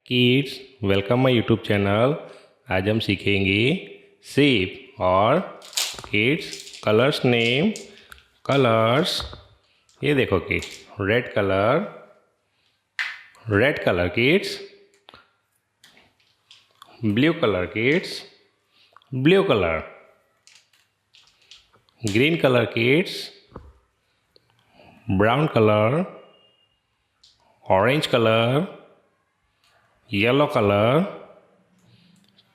Kids welcome my YouTube channel. आज हम सीखेंगे शेप और किड्स कलर्स नेम। कलर्स ये देखो कि red colour kids, blue colour kids, blue colour, green colour kids, brown colour, orange colour, yellow colour,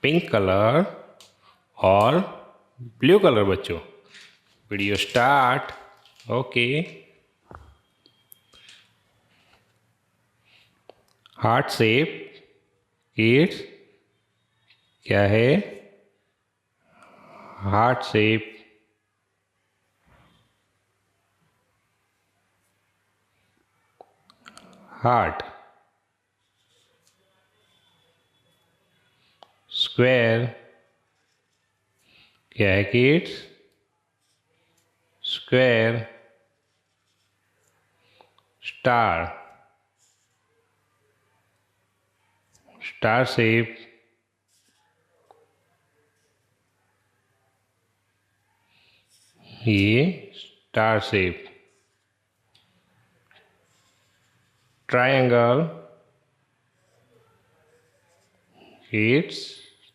pink colour और blue colour. बच्चों video start. Okay, heart shape kids क्या है? Heart shape heart. Square क्या है kids? Square. Star shape. ये star shape. Triangle kids,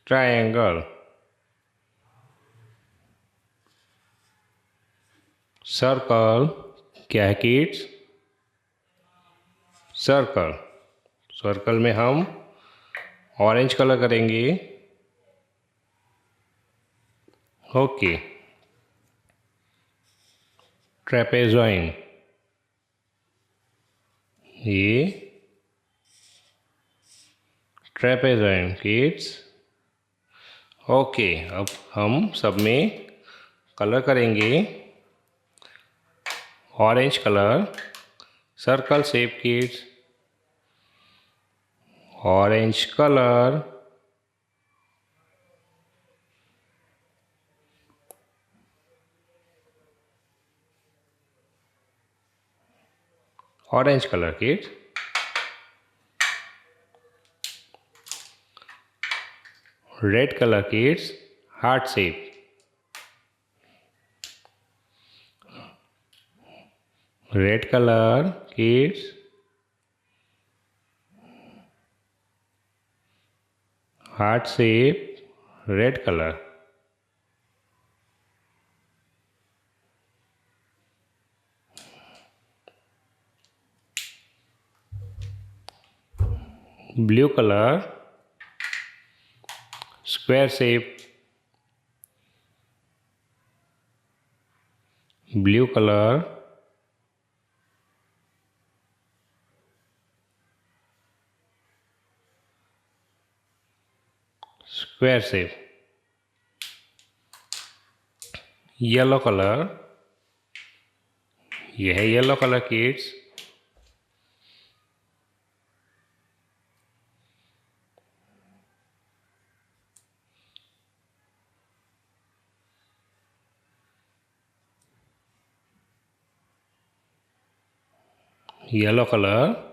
triangle. Circle क्या है kids? Circle. Circle में हम ऑरेंज कलर करेंगे। ओके। ट्रेपेजॉइड ये ट्रेपेजॉइड किड्स। ओके, अब हम सब में कलर करेंगे। Orange colour, circle shape kids, orange colour, orange colour kids. Red colour kids, heart shape. Red colour kids, heart shape, red colour. Blue colour, square shape. Blue colour, square shape. Yellow colour, यह है yellow colour kids. Yellow colour.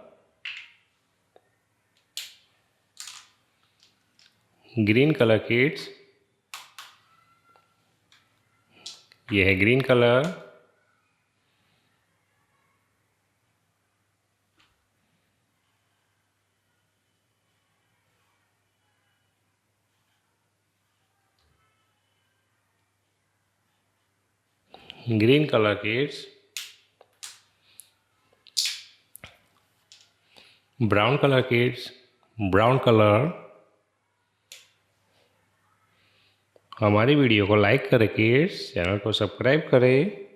Green colour kids, यह है green colour. Green colour kids. Brown colour kids, brown colour. हमारी video को like करें kids, channel को subscribe करें।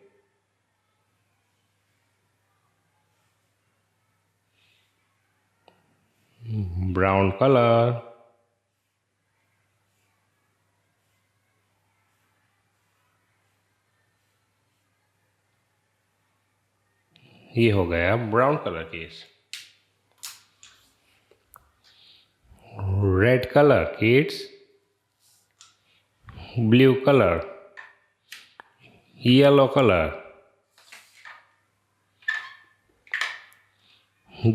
Brown colour. ये हो गया brown colour kids. Red colour kids, blue colour, yellow colour,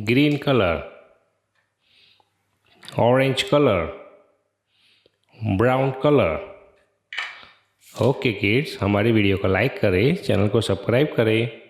green colour, orange colour, brown colour. Okay kids, हमारी video को लाइक करें, चैनल को सब्सक्राइब करें।